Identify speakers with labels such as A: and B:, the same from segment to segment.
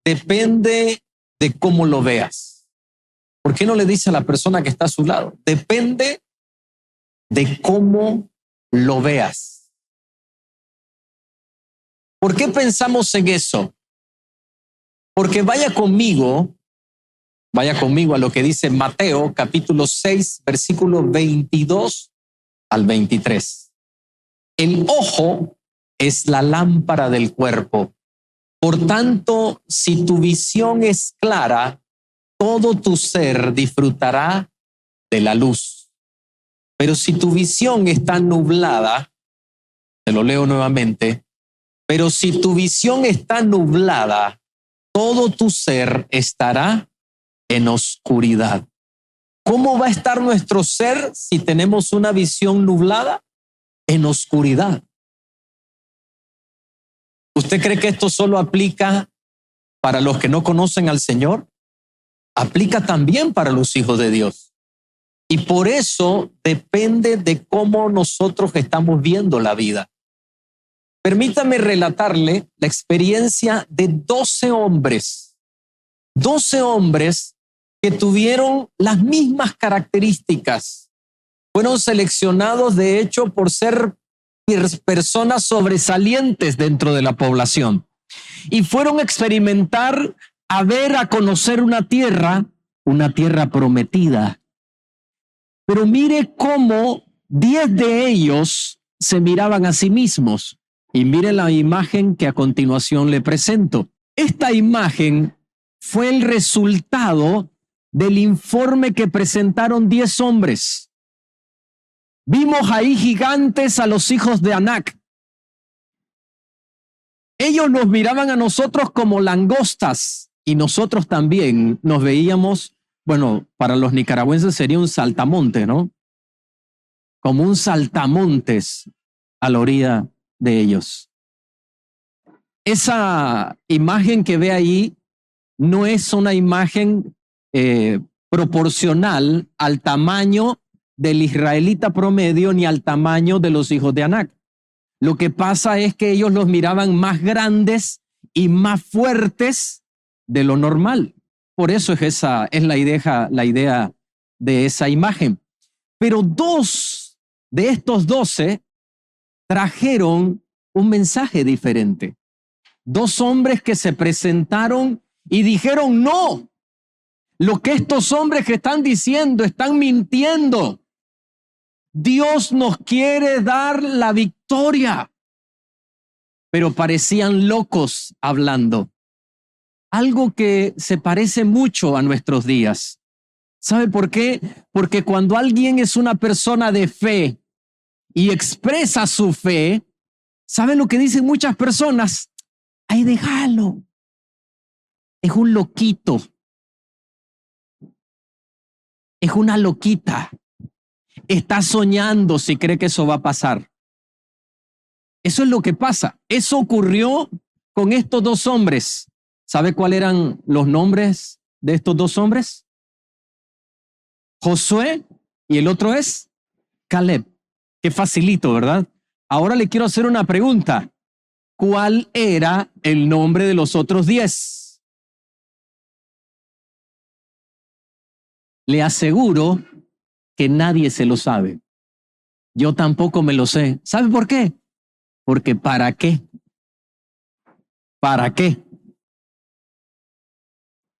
A: depende de cómo lo veas. ¿Por qué no le dice a la persona que está a su lado? Depende de cómo lo veas. ¿Por qué pensamos en eso? Porque vaya conmigo a lo que dice Mateo capítulo 6, versículo 22 al 23. El ojo es la lámpara del cuerpo. Por tanto, si tu visión es clara, todo tu ser disfrutará de la luz. Pero si tu visión está nublada, te lo leo nuevamente, pero si tu visión está nublada, todo tu ser estará en oscuridad. ¿Cómo va a estar nuestro ser si tenemos una visión nublada? En oscuridad. ¿Usted cree que esto solo aplica para los que no conocen al Señor? Aplica también para los hijos de Dios. Y por eso depende de cómo nosotros estamos viendo la vida. Permítame relatarle la experiencia de 12 hombres. 12 hombres que tuvieron las mismas características. Fueron seleccionados, de hecho, por ser personas sobresalientes dentro de la población. Y fueron a experimentar, a ver, a conocer una tierra prometida. Pero mire cómo 10 de ellos se miraban a sí mismos. Y mire la imagen que a continuación le presento. Esta imagen fue el resultado del informe que presentaron 10 hombres. Vimos ahí gigantes a los hijos de Anac. Ellos nos miraban a nosotros como langostas y nosotros también nos veíamos, bueno, para los nicaragüenses sería un saltamonte, ¿no? Como un saltamontes a la orilla de ellos. Esa imagen que ve ahí no es una imagen proporcional al tamaño del israelita promedio ni al tamaño de los hijos de Anac. Lo que pasa es que ellos los miraban más grandes y más fuertes de lo normal. Por eso es la idea de esa imagen. Pero 2 de estos 12 trajeron un mensaje diferente. 2 hombres que se presentaron y dijeron: no, lo que estos hombres que están diciendo están mintiendo. Dios nos quiere dar la victoria. Pero parecían locos hablando. Algo que se parece mucho a nuestros días. ¿Sabe por qué? Porque cuando alguien es una persona de fe y expresa su fe, ¿sabe lo que dicen muchas personas? Ay, déjalo. Es un loquito. Es una loquita. Está soñando si cree que eso va a pasar. Eso es lo que pasa. Eso ocurrió con estos 2 hombres. ¿Sabe cuáles eran los nombres de estos 2 hombres? Josué y el otro es Caleb. Qué facilito, ¿verdad? Ahora le quiero hacer una pregunta. ¿Cuál era el nombre de los otros 10? Le aseguro que nadie se lo sabe. Yo tampoco me lo sé. ¿Sabe por qué? Porque ¿para qué? ¿Para qué?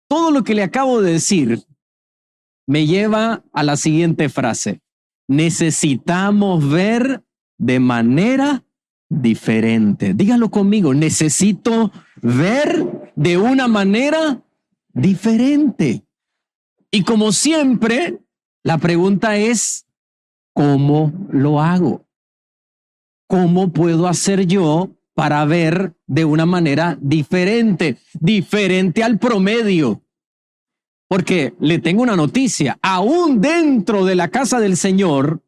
A: Todo lo que le acabo de decir me lleva a la siguiente frase. Necesitamos ver de manera diferente. Dígalo conmigo. Necesito ver de una manera diferente. Y como siempre, la pregunta es, ¿cómo lo hago? ¿Cómo puedo hacer yo para ver de una manera diferente al promedio? Porque le tengo una noticia, aún dentro de la casa del Señor,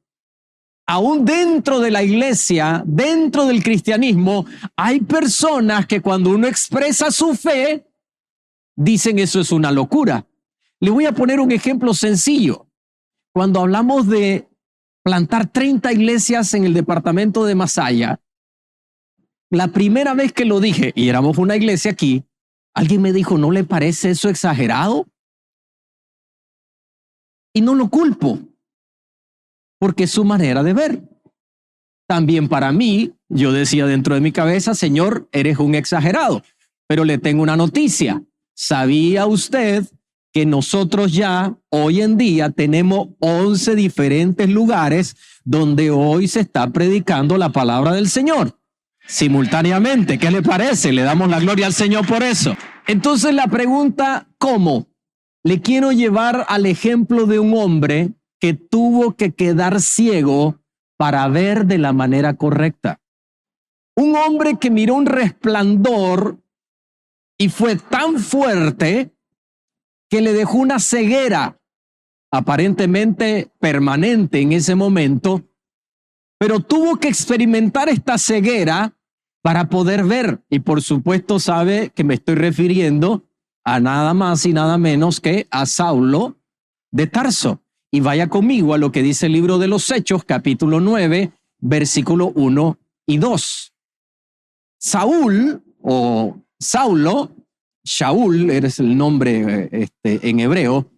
A: aún dentro de la iglesia, dentro del cristianismo, hay personas que cuando uno expresa su fe, dicen eso es una locura. Le voy a poner un ejemplo sencillo. Cuando hablamos de plantar 30 iglesias en el departamento de Masaya, la primera vez que lo dije, y éramos una iglesia aquí, Alguien me dijo, ¿no le parece eso exagerado? Y no lo culpo, porque es su manera de ver. También para mí, yo decía dentro de mi cabeza, Señor, eres un exagerado. Pero le tengo una noticia. ¿Sabía usted que nosotros ya hoy en día tenemos 11 diferentes lugares donde hoy se está predicando la palabra del Señor simultáneamente? ¿Qué le parece? Le damos la gloria al Señor por eso. Entonces la pregunta, ¿cómo? Le quiero llevar al ejemplo de un hombre que tuvo que quedar ciego para ver de la manera correcta. Un hombre que miró un resplandor y fue tan fuerte que le dejó una ceguera aparentemente permanente en ese momento, pero tuvo que experimentar esta ceguera para poder ver. Y por supuesto sabe que me estoy refiriendo a nada más y nada menos que a Saulo de Tarso. Y vaya conmigo a lo que dice el libro de los Hechos, capítulo 9, versículo 1 y 2. Saúl o Saulo, Shaul eres el nombre en hebreo,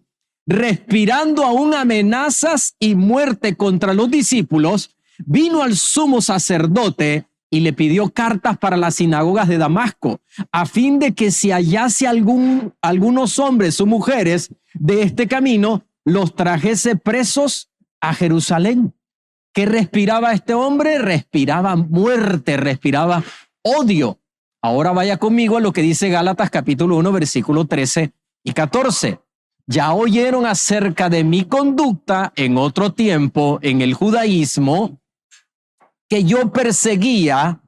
A: respirando aún amenazas y muerte contra los discípulos, vino al sumo sacerdote y le pidió cartas para las sinagogas de Damasco, a fin de que si hallase algunos hombres o mujeres de este camino, los trajese presos a Jerusalén. ¿Qué respiraba este hombre? Respiraba muerte, respiraba odio. Ahora vaya conmigo a lo que dice Gálatas capítulo 1, versículo 13 y 14. Ya oyeron acerca de mi conducta en otro tiempo en el judaísmo, que yo perseguía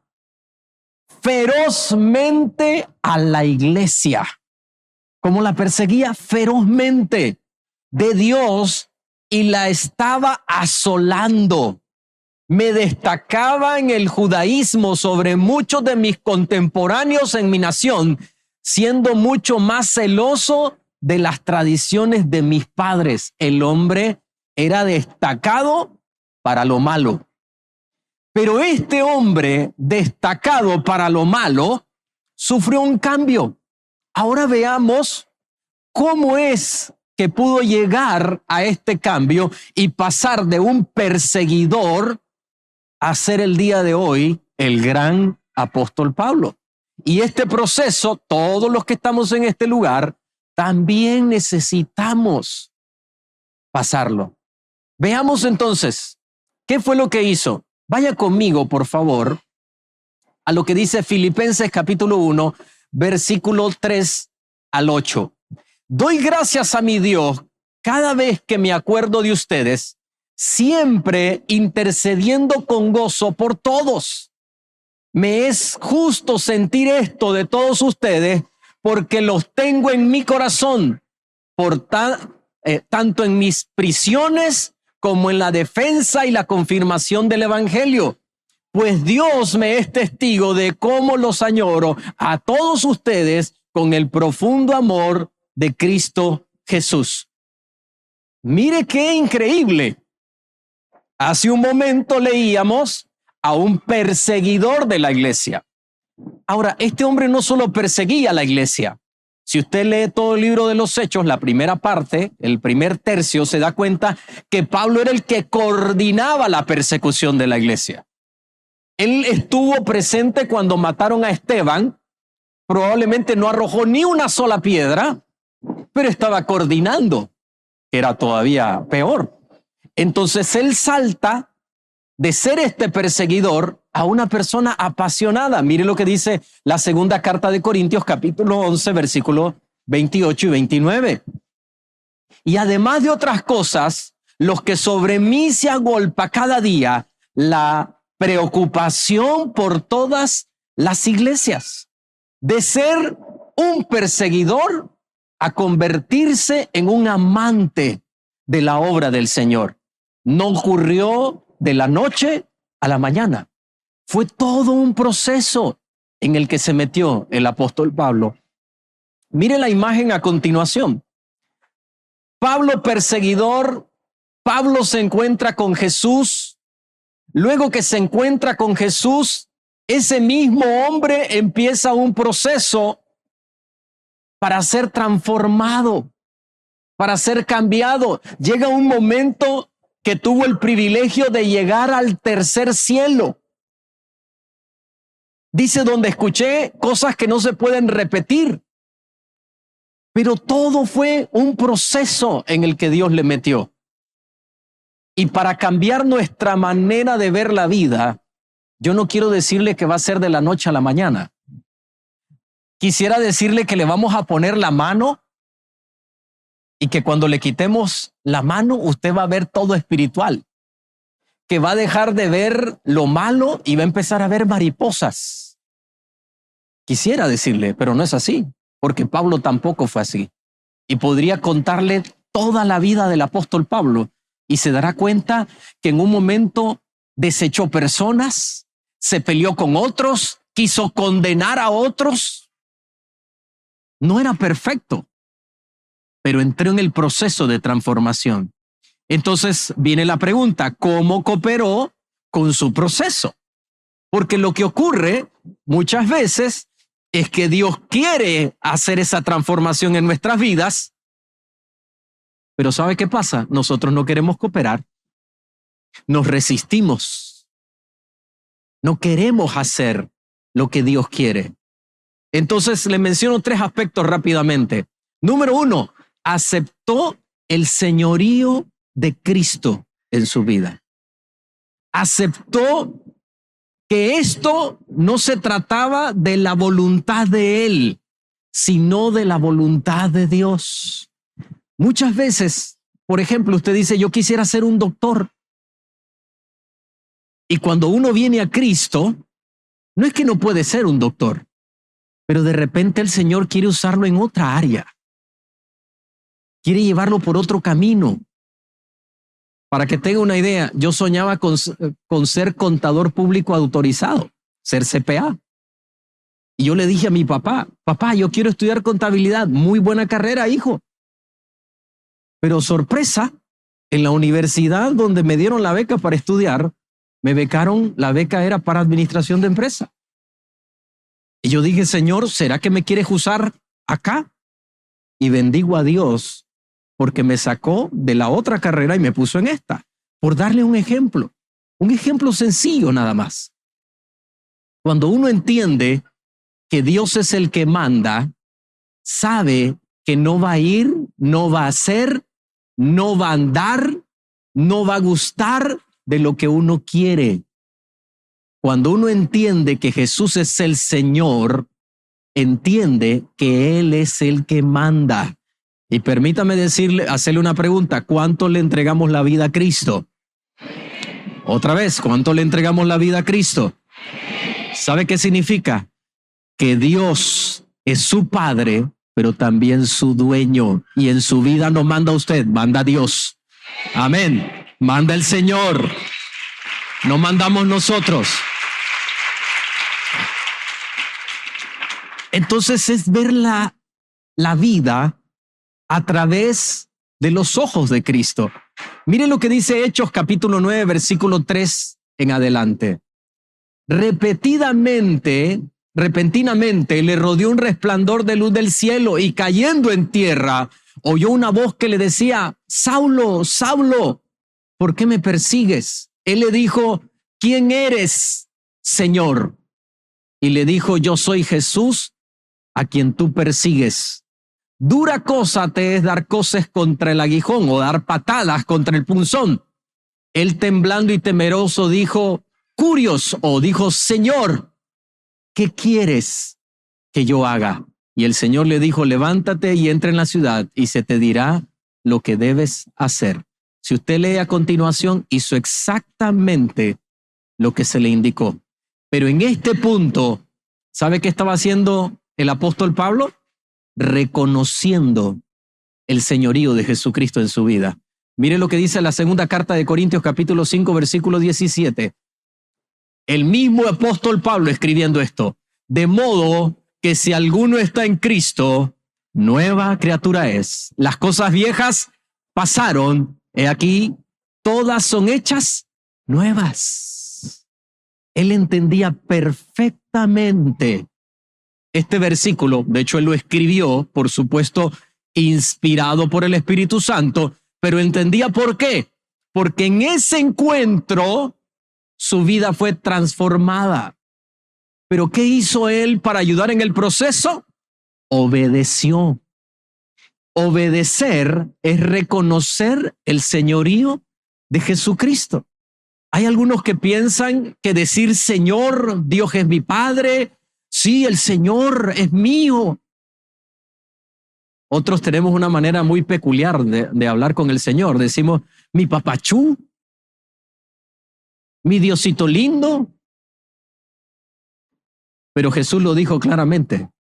A: ferozmente a la iglesia. ¿Cómo la perseguía? Ferozmente de Dios y la estaba asolando. Me destacaba en el judaísmo sobre muchos de mis contemporáneos en mi nación, siendo mucho más celoso de las tradiciones de mis padres. El hombre era destacado para lo malo. Pero este hombre destacado para lo malo sufrió un cambio. Ahora veamos cómo es que pudo llegar a este cambio y pasar de un perseguidor a ser el día de hoy el gran apóstol Pablo. Y este proceso, todos los que estamos en este lugar, también necesitamos pasarlo. Veamos entonces, ¿qué fue lo que hizo? Vaya conmigo, por favor, a lo que dice Filipenses capítulo 1, versículo 3 al 8. Doy gracias a mi Dios cada vez que me acuerdo de ustedes, siempre intercediendo con gozo por todos. Me es justo sentir esto de todos ustedes porque los tengo en mi corazón, tanto en mis prisiones como en la defensa y la confirmación del evangelio. Pues Dios me es testigo de cómo los añoro a todos ustedes con el profundo amor de Cristo Jesús. Mire qué increíble. Hace un momento leíamos a un perseguidor de la iglesia. Ahora, este hombre no solo perseguía a la iglesia. Si usted lee todo el libro de los Hechos, la primera parte, el primer tercio, se da cuenta que Pablo era el que coordinaba la persecución de la iglesia. Él estuvo presente cuando mataron a Esteban. Probablemente no arrojó ni una sola piedra, pero estaba coordinando, que era todavía peor. Entonces él salta de ser este perseguidor a una persona apasionada. Mire lo que dice la segunda carta de Corintios, capítulo 11, versículos 28 y 29. Y además de otras cosas, los que sobre mí se agolpa cada día la preocupación por todas las iglesias, de ser un perseguidor a convertirse en un amante de la obra del Señor. No ocurrió de la noche a la mañana. Fue todo un proceso en el que se metió el apóstol Pablo. Mire la imagen a continuación. Pablo perseguidor, Pablo se encuentra con Jesús. Luego que se encuentra con Jesús, ese mismo hombre empieza un proceso para ser transformado, para ser cambiado. Llega un momento que tuvo el privilegio de llegar al tercer cielo. Dice, donde escuché cosas que no se pueden repetir. Pero todo fue un proceso en el que Dios le metió. Y para cambiar nuestra manera de ver la vida, yo no quiero decirle que va a ser de la noche a la mañana. Quisiera decirle que le vamos a poner la mano y que cuando le quitemos la mano, usted va a ver todo espiritual. Que va a dejar de ver lo malo y va a empezar a ver mariposas. Quisiera decirle, pero no es así, porque Pablo tampoco fue así. Y podría contarle toda la vida del apóstol Pablo y se dará cuenta que en un momento desechó personas, se peleó con otros, quiso condenar a otros. No era perfecto, pero entró en el proceso de transformación. Entonces viene la pregunta, ¿cómo cooperó con su proceso? Porque lo que ocurre muchas veces es que Dios quiere hacer esa transformación en nuestras vidas, pero ¿sabe qué pasa? Nosotros no queremos cooperar, nos resistimos, no queremos hacer lo que Dios quiere. Entonces le menciono 3 aspectos rápidamente. Número 1, aceptó el señorío de Cristo en su vida. Aceptó que esto no se trataba de la voluntad de él, sino de la voluntad de Dios. Muchas veces, por ejemplo, usted dice, yo quisiera ser un doctor. Y cuando uno viene a Cristo, no es que no puede ser un doctor, pero de repente el Señor quiere usarlo en otra área. Quiere llevarlo por otro camino. Para que tenga una idea, yo soñaba con ser contador público autorizado, ser CPA. Y yo le dije a mi papá, yo quiero estudiar contabilidad, muy buena carrera, hijo. Pero sorpresa, en la universidad donde me dieron la beca para estudiar, me becaron, la beca era para administración de empresa. Y yo dije, Señor, ¿será que me quieres usar acá? Y bendigo a Dios porque me sacó de la otra carrera y me puso en esta, por darle un ejemplo sencillo nada más. Cuando uno entiende que Dios es el que manda, sabe que no va a ir, no va a hacer, no va a andar, no va a gustar de lo que uno quiere. Cuando uno entiende que Jesús es el Señor, entiende que Él es el que manda. Y permítame hacerle una pregunta. ¿Cuánto le entregamos la vida a Cristo? Otra vez, ¿cuánto le entregamos la vida a Cristo? ¿Sabe qué significa? Que Dios es su Padre, pero también su dueño. Y en su vida no manda usted, manda Dios. Amén. Manda el Señor. No mandamos nosotros. Entonces es ver la vida a través de los ojos de Cristo. Miren lo que dice Hechos capítulo 9, versículo 3 en adelante. Repentinamente le rodeó un resplandor de luz del cielo y cayendo en tierra, oyó una voz que le decía, Saulo, Saulo, ¿por qué me persigues? Él le dijo, ¿quién eres, Señor? Y le dijo, yo soy Jesús, a quien tú persigues. Dura cosa te es dar coces contra el aguijón o dar patadas contra el punzón. Él temblando y temeroso dijo, Curios, o dijo, Señor, ¿qué quieres que yo haga? Y el Señor le dijo, levántate y entra en la ciudad y se te dirá lo que debes hacer. Si usted lee a continuación, hizo exactamente lo que se le indicó. Pero en este punto, ¿sabe qué estaba haciendo el apóstol Pablo? Reconociendo el señorío de Jesucristo en su vida. Mire lo que dice la segunda carta de Corintios capítulo 5 versículo 17. El mismo apóstol Pablo escribiendo esto. De modo que si alguno está en Cristo, nueva criatura es. Las cosas viejas pasaron, he aquí, todas son hechas nuevas. Él entendía perfectamente este versículo, de hecho él lo escribió, por supuesto, inspirado por el Espíritu Santo, pero entendía por qué. Porque en ese encuentro su vida fue transformada. ¿Pero qué hizo él para ayudar en el proceso? Obedeció. Obedecer es reconocer el señorío de Jesucristo. Hay algunos que piensan que decir Señor, Dios es mi Padre, sí, el Señor es mío. Otros tenemos una manera muy peculiar de hablar con el Señor. Decimos, mi papachú, mi Diosito lindo. Pero Jesús lo dijo claramente,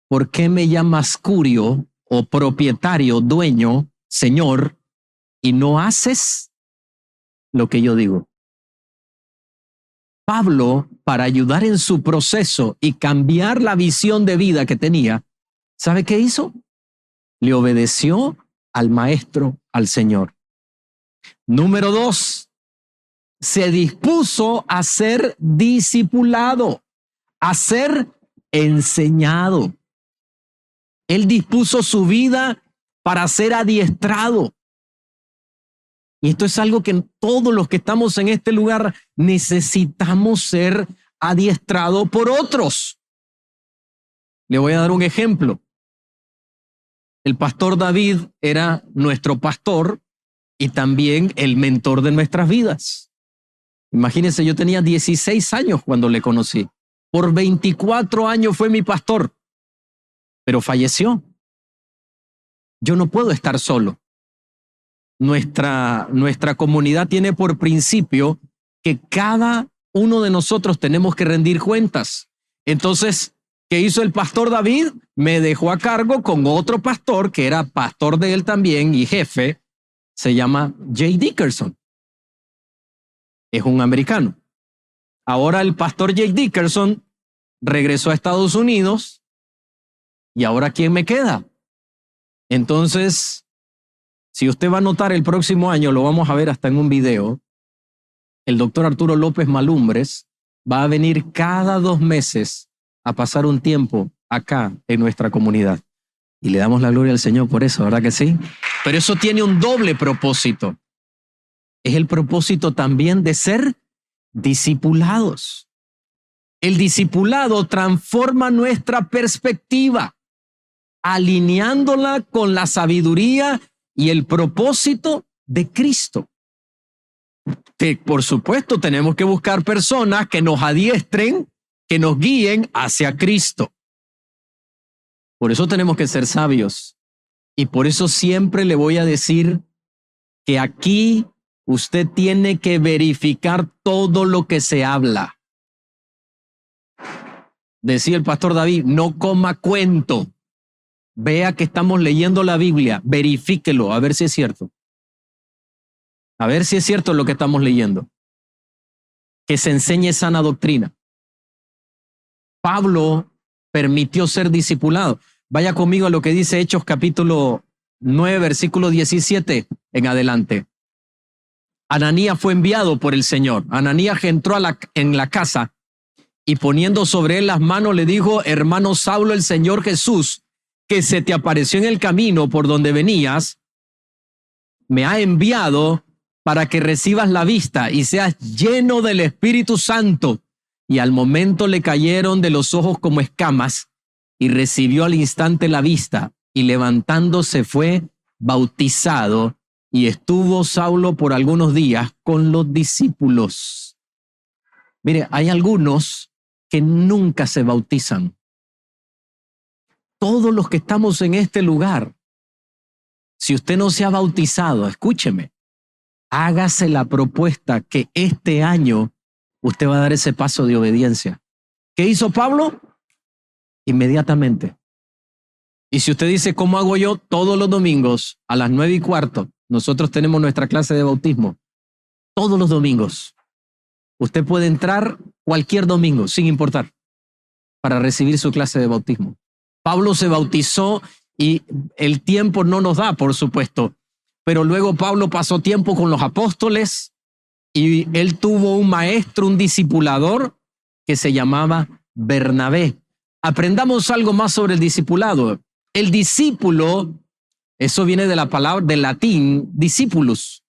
A: ¿por qué me llamas curio o propietario, dueño, Señor, y no haces lo que yo digo? Pablo, para ayudar en su proceso y cambiar la visión de vida que tenía, ¿sabe qué hizo? Le obedeció al Maestro, al Señor. Número 2, se dispuso a ser discipulado, a ser enseñado. Él dispuso su vida para ser adiestrado. Y esto es algo que todos los que estamos en este lugar necesitamos ser adiestrados por otros. Le voy a dar un ejemplo. El pastor David era nuestro pastor y también el mentor de nuestras vidas. Imagínense, yo tenía 16 años cuando le conocí. Por 24 años fue mi pastor, pero falleció. Yo no puedo estar solo. Nuestra comunidad tiene por principio que cada uno de nosotros tenemos que rendir cuentas. Entonces, ¿qué hizo el pastor David? Me dejó a cargo con otro pastor que era pastor de él también y jefe. Se llama Jay Dickerson. Es un americano. Ahora el pastor Jay Dickerson regresó a Estados Unidos y ahora ¿quién me queda? Entonces, si usted va a notar el próximo año, lo vamos a ver hasta en un video, el doctor Arturo López Malumbres va a venir cada 2 meses a pasar un tiempo acá en nuestra comunidad. Y le damos la gloria al Señor por eso, ¿verdad que sí? Pero eso tiene un doble propósito. Es el propósito también de ser discipulados. El discipulado transforma nuestra perspectiva, alineándola con la sabiduría y el propósito de Cristo. Por supuesto, tenemos que buscar personas que nos adiestren, que nos guíen hacia Cristo. Por eso tenemos que ser sabios. Y por eso siempre le voy a decir que aquí usted tiene que verificar todo lo que se habla. Decía el pastor David, no coma cuento. Vea que estamos leyendo la Biblia, verifíquelo, a ver si es cierto. A ver si es cierto lo que estamos leyendo. Que se enseñe sana doctrina. Pablo permitió ser discipulado. Vaya conmigo a lo que dice Hechos capítulo 9, versículo 17 en adelante. Ananías fue enviado por el Señor. Ananías entró en la casa y poniendo sobre él las manos le dijo, hermano Saulo, el Señor Jesús, que se te apareció en el camino por donde venías, me ha enviado para que recibas la vista y seas lleno del Espíritu Santo. Y al momento le cayeron de los ojos como escamas y recibió al instante la vista y levantándose fue bautizado y estuvo Saulo por algunos días con los discípulos. Mire, hay algunos que nunca se bautizan. Todos los que estamos en este lugar, si usted no se ha bautizado, escúcheme, hágase la propuesta que este año usted va a dar ese paso de obediencia. ¿Qué hizo Pablo? Inmediatamente. Y si usted dice, ¿cómo hago yo? Todos los domingos a las 9:15, nosotros tenemos nuestra clase de bautismo. Todos los domingos. Usted puede entrar cualquier domingo, sin importar, para recibir su clase de bautismo. Pablo se bautizó y el tiempo no nos da, por supuesto, pero luego Pablo pasó tiempo con los apóstoles y él tuvo un maestro, un discipulador que se llamaba Bernabé. Aprendamos algo más sobre el discipulado. El discípulo, eso viene de la palabra del latín discipulus,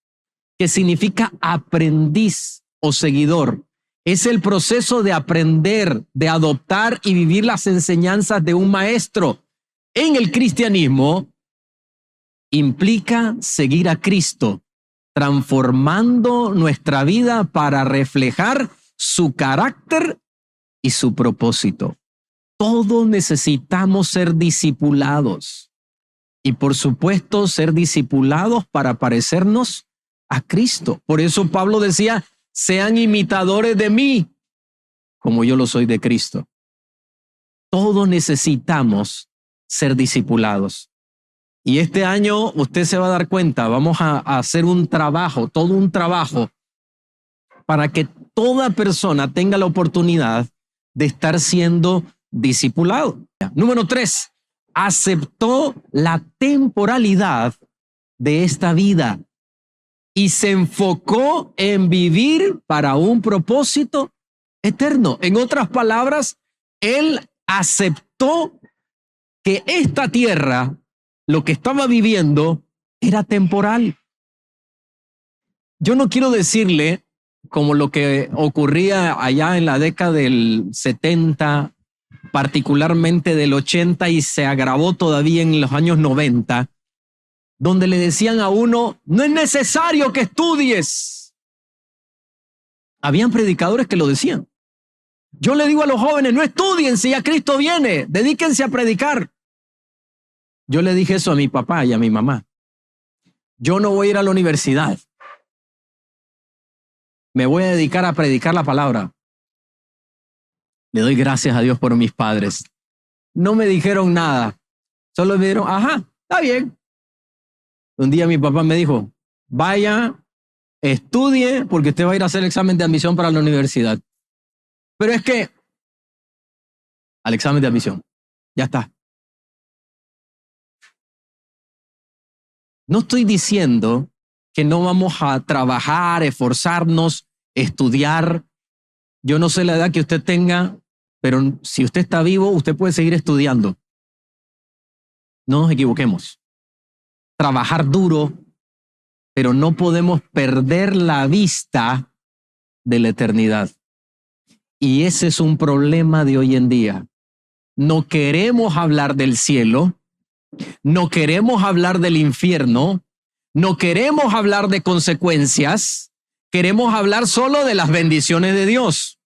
A: que significa aprendiz o seguidor. Es el proceso de aprender, de adoptar y vivir las enseñanzas de un maestro. En el cristianismo implica seguir a Cristo, transformando nuestra vida para reflejar su carácter y su propósito. Todos necesitamos ser discipulados y, por supuesto, ser discipulados para parecernos a Cristo. Por eso Pablo decía, sean imitadores de mí, como yo lo soy de Cristo. Todos necesitamos ser discipulados. Y este año usted se va a dar cuenta, vamos a hacer un trabajo, todo un trabajo, para que toda persona tenga la oportunidad de estar siendo discipulado. Número 3, aceptó la temporalidad de esta vida y se enfocó en vivir para un propósito eterno. En otras palabras, él aceptó que esta tierra, lo que estaba viviendo, era temporal. Yo no quiero decirle como lo que ocurría allá en la década del 70, particularmente del 80, y se agravó todavía en los años 90, donde le decían a uno, no es necesario que estudies. Habían predicadores que lo decían. Yo le digo a los jóvenes, no estudien si ya Cristo viene, dedíquense a predicar. Yo le dije eso a mi papá y a mi mamá. Yo no voy a ir a la universidad. Me voy a dedicar a predicar la palabra. Le doy gracias a Dios por mis padres. No me dijeron nada. Solo me dijeron, ajá, está bien. Un día mi papá me dijo, vaya, estudie porque usted va a ir a hacer el examen de admisión para la universidad. Pero es que, al examen de admisión, ya está. No estoy diciendo que no vamos a trabajar, esforzarnos, estudiar. Yo no sé la edad que usted tenga, pero si usted está vivo, usted puede seguir estudiando. No nos equivoquemos. Trabajar duro, pero no podemos perder la vista de la eternidad. Y ese es un problema de hoy en día. No queremos hablar del cielo, no queremos hablar del infierno, no queremos hablar de consecuencias, queremos hablar solo de las bendiciones de Dios.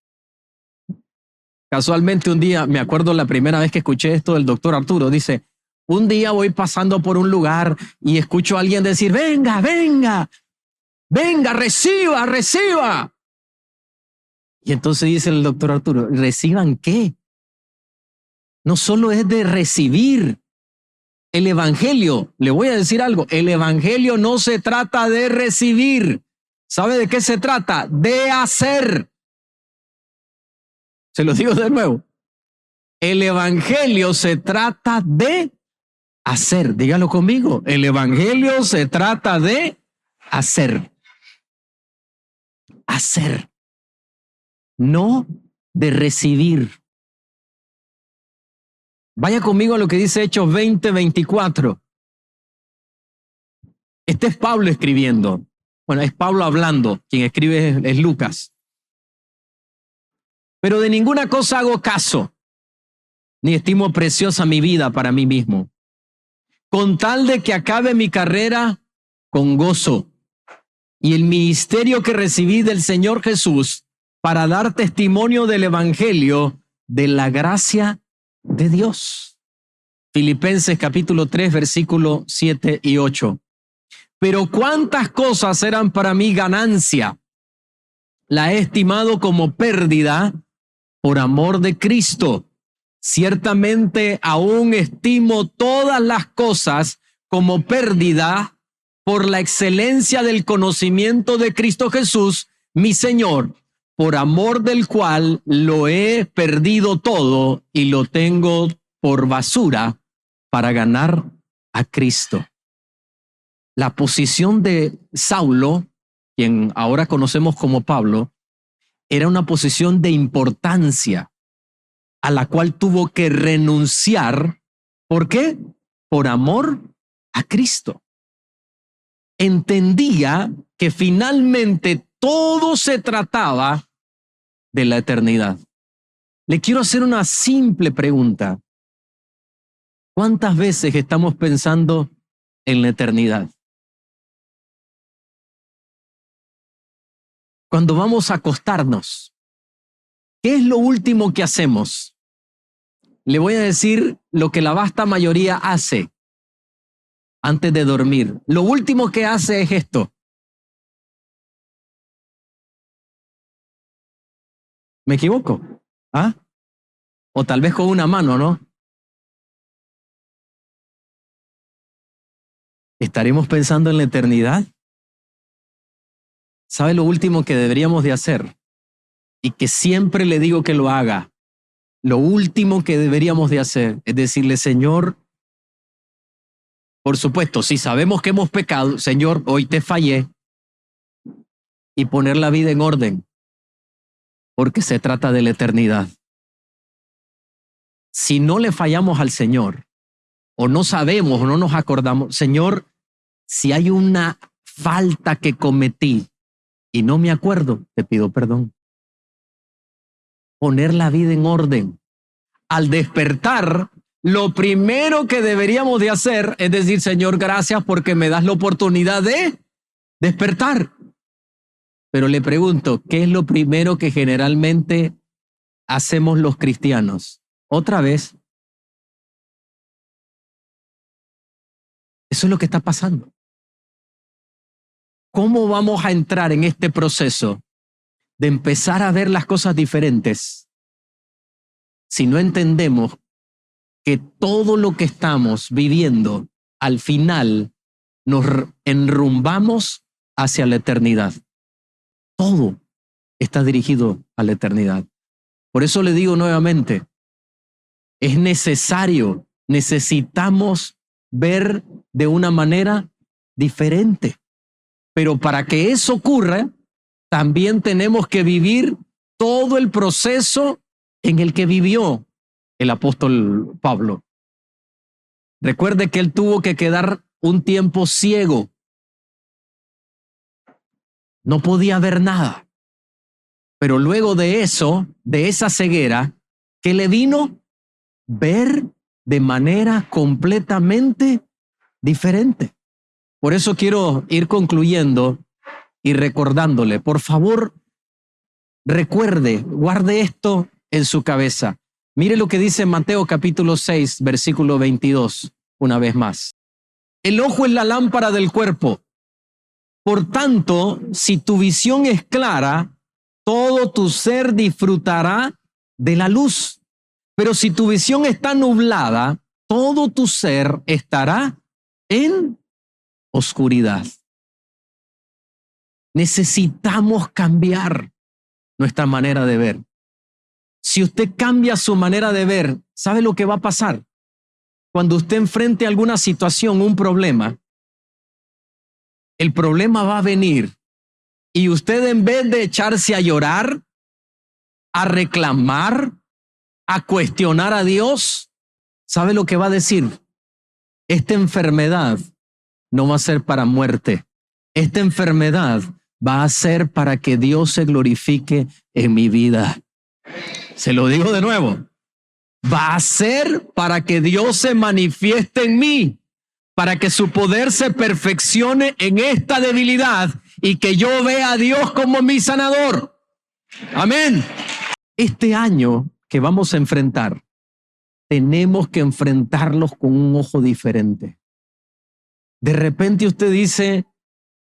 A: Casualmente un día, me acuerdo la primera vez que escuché esto del doctor Arturo, dice, un día voy pasando por un lugar y escucho a alguien decir, venga, venga, venga, reciba, reciba. Y entonces dice el doctor Arturo, ¿reciban qué? No solo es de recibir. El evangelio, le voy a decir algo, el evangelio no se trata de recibir. ¿Sabe de qué se trata? De hacer. Se lo digo de nuevo. El evangelio se trata de hacer. Dígalo conmigo. El evangelio se trata de hacer. Hacer. No de recibir. Vaya conmigo a lo que dice Hechos 20:24. Este es Pablo escribiendo. Bueno, es Pablo hablando. Quien escribe es Lucas. Pero de ninguna cosa hago caso, ni estimo preciosa mi vida para mí mismo, con tal de que acabe mi carrera con gozo y el ministerio que recibí del Señor Jesús para dar testimonio del evangelio de la gracia de Dios. Filipenses capítulo 3, versículos 7 y 8. Pero cuántas cosas eran para mí ganancia, la he estimado como pérdida por amor de Cristo. Ciertamente aún estimo todas las cosas como pérdida por la excelencia del conocimiento de Cristo Jesús, mi Señor, por amor del cual lo he perdido todo y lo tengo por basura para ganar a Cristo. La posición de Saulo, quien ahora conocemos como Pablo, era una posición de importancia.
B: a la cual tuvo que renunciar. ¿Por qué? Por amor a Cristo. Entendía que finalmente todo se trataba de la eternidad. Le quiero hacer una simple pregunta. ¿Cuántas veces estamos pensando en la eternidad? Cuando vamos a acostarnos, ¿qué es lo último que hacemos? Le voy a decir lo que la vasta mayoría hace antes de dormir. Lo último que hace es esto. ¿Me equivoco? ¿Ah? O tal vez con una mano, ¿no? ¿Estaremos pensando en la eternidad? ¿Sabe lo último que deberíamos de hacer? Y que siempre le digo que lo haga. Lo último que deberíamos de hacer es decirle, Señor, por supuesto, si sabemos que hemos pecado, Señor, hoy te fallé, y poner la vida en orden, porque se trata de la eternidad. Si no le fallamos al Señor, o no sabemos, o no nos acordamos, Señor, si hay una falta que cometí y no me acuerdo, te pido perdón. Poner la vida en orden. Al despertar, lo primero que deberíamos de hacer es decir, Señor, gracias porque me das la oportunidad de despertar. Pero le pregunto, ¿qué es lo primero que generalmente hacemos los cristianos? Otra vez. Eso es lo que está pasando. ¿Cómo vamos a entrar en este proceso de empezar a ver las cosas diferentes si no entendemos que todo lo que estamos viviendo al final nos enrumbamos hacia la eternidad? Todo está dirigido a la eternidad. Por eso le digo nuevamente, es necesario, necesitamos ver de una manera diferente. Pero para que eso ocurra, también tenemos que vivir todo el proceso en el que vivió el apóstol Pablo. Recuerde que él tuvo que quedar un tiempo ciego. No podía ver nada. Pero luego de eso, de esa ceguera, ¿qué le vino? Ver de manera completamente diferente. Por eso quiero ir concluyendo y recordándole, por favor, recuerde, guarde esto en su cabeza. Mire lo que dice Mateo capítulo 6, versículo 22, una vez más. El ojo es la lámpara del cuerpo. Por tanto, si tu visión es clara, todo tu ser disfrutará de la luz. Pero si tu visión está nublada, todo tu ser estará en oscuridad. Necesitamos cambiar nuestra manera de ver. Si usted cambia su manera de ver, ¿sabe lo que va a pasar? Cuando usted enfrente alguna situación, un problema, el problema va a venir y usted, en vez de echarse a llorar, a reclamar, a cuestionar a Dios, ¿sabe lo que va a decir? Esta enfermedad no va a ser para muerte. Esta enfermedad va a ser para que Dios se glorifique en mi vida. Se lo digo de nuevo. Va a ser para que Dios se manifieste en mí, para que su poder se perfeccione en esta debilidad y que yo vea a Dios como mi sanador. Amén. Este año que vamos a enfrentar, tenemos que enfrentarlos con un ojo diferente. De repente usted dice,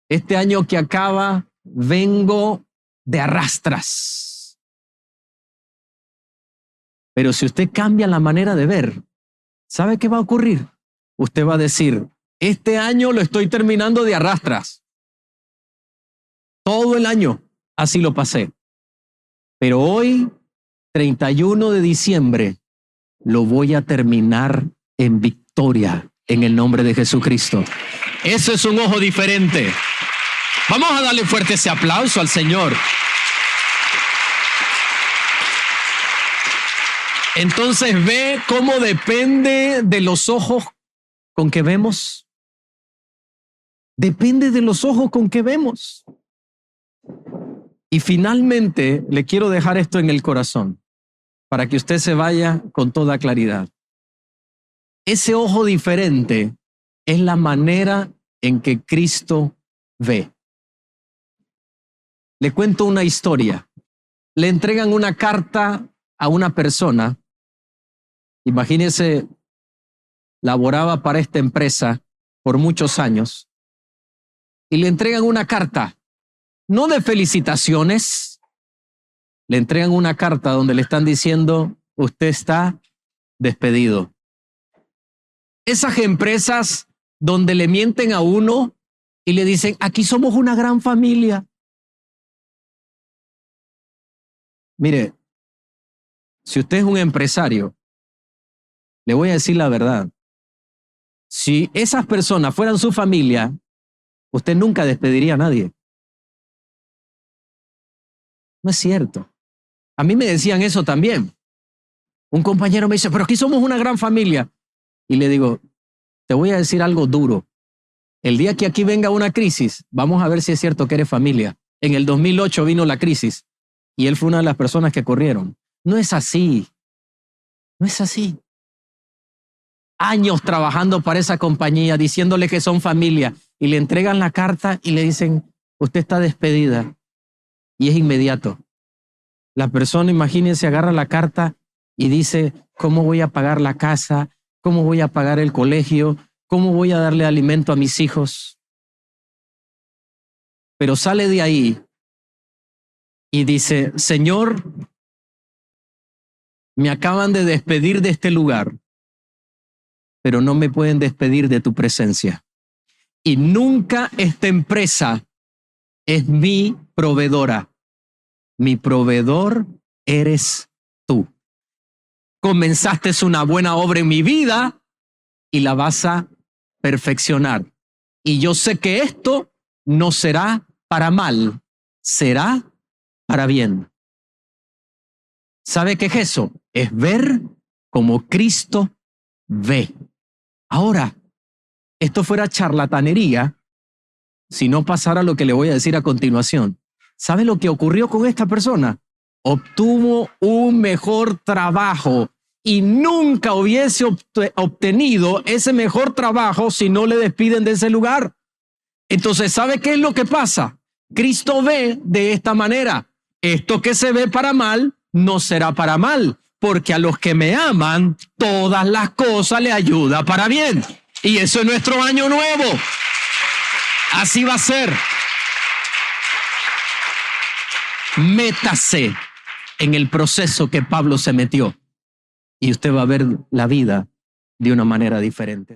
B: este año que acaba, vengo de arrastras. Pero si usted cambia la manera de ver, ¿sabe qué va a ocurrir? Usted va a decir, este año lo estoy terminando de arrastras. Todo el año así lo pasé. Pero hoy, 31 de diciembre, lo voy a terminar en victoria en el nombre de Jesucristo. Eso es un ojo diferente. Vamos a darle fuerte ese aplauso al Señor. Entonces ve cómo depende de los ojos con que vemos. Depende de los ojos con que vemos. Y finalmente le quiero dejar esto en el corazón para que usted se vaya con toda claridad. Ese ojo diferente es la manera en que Cristo ve. Le cuento una historia. Le entregan una carta a una persona. Imagínese, laboraba para esta empresa por muchos años y le entregan una carta, no de felicitaciones, le entregan una carta donde le están diciendo, usted está despedido. Esas empresas donde le mienten a uno y le dicen, aquí somos una gran familia. Mire, si usted es un empresario, le voy a decir la verdad. Si esas personas fueran su familia, usted nunca despediría a nadie. No es cierto. A mí me decían eso también. Un compañero me dice, pero aquí somos una gran familia. Y le digo, te voy a decir algo duro. El día que aquí venga una crisis, vamos a ver si es cierto que eres familia. En el 2008 vino la crisis y él fue una de las personas que corrieron. No es así. No es así. Años trabajando para esa compañía, diciéndole que son familia, y le entregan la carta y le dicen, usted está despedida. Y es inmediato. La persona, imagínense, agarra la carta y dice, ¿cómo voy a pagar la casa? ¿Cómo voy a pagar el colegio? ¿Cómo voy a darle alimento a mis hijos? Pero sale de ahí y dice, Señor, me acaban de despedir de este lugar, pero no me pueden despedir de tu presencia. Y nunca esta empresa es mi proveedora. Mi proveedor eres tú. Comenzaste una buena obra en mi vida y la vas a perfeccionar. Y yo sé que esto no será para mal, será para bien. ¿Sabe qué es eso? Es ver como Cristo ve. Ahora, esto fuera charlatanería si no pasara lo que le voy a decir a continuación. ¿Sabe lo que ocurrió con esta persona? Obtuvo un mejor trabajo y nunca hubiese obtenido ese mejor trabajo si no le despiden de ese lugar. Entonces, ¿sabe qué es lo que pasa? Cristo ve de esta manera. Esto que se ve para mal no será para mal, porque a los que me aman, todas las cosas le ayudan para bien. Y eso es nuestro año nuevo. Así va a ser. Métase en el proceso que Pablo se metió y usted va a ver la vida de una manera diferente.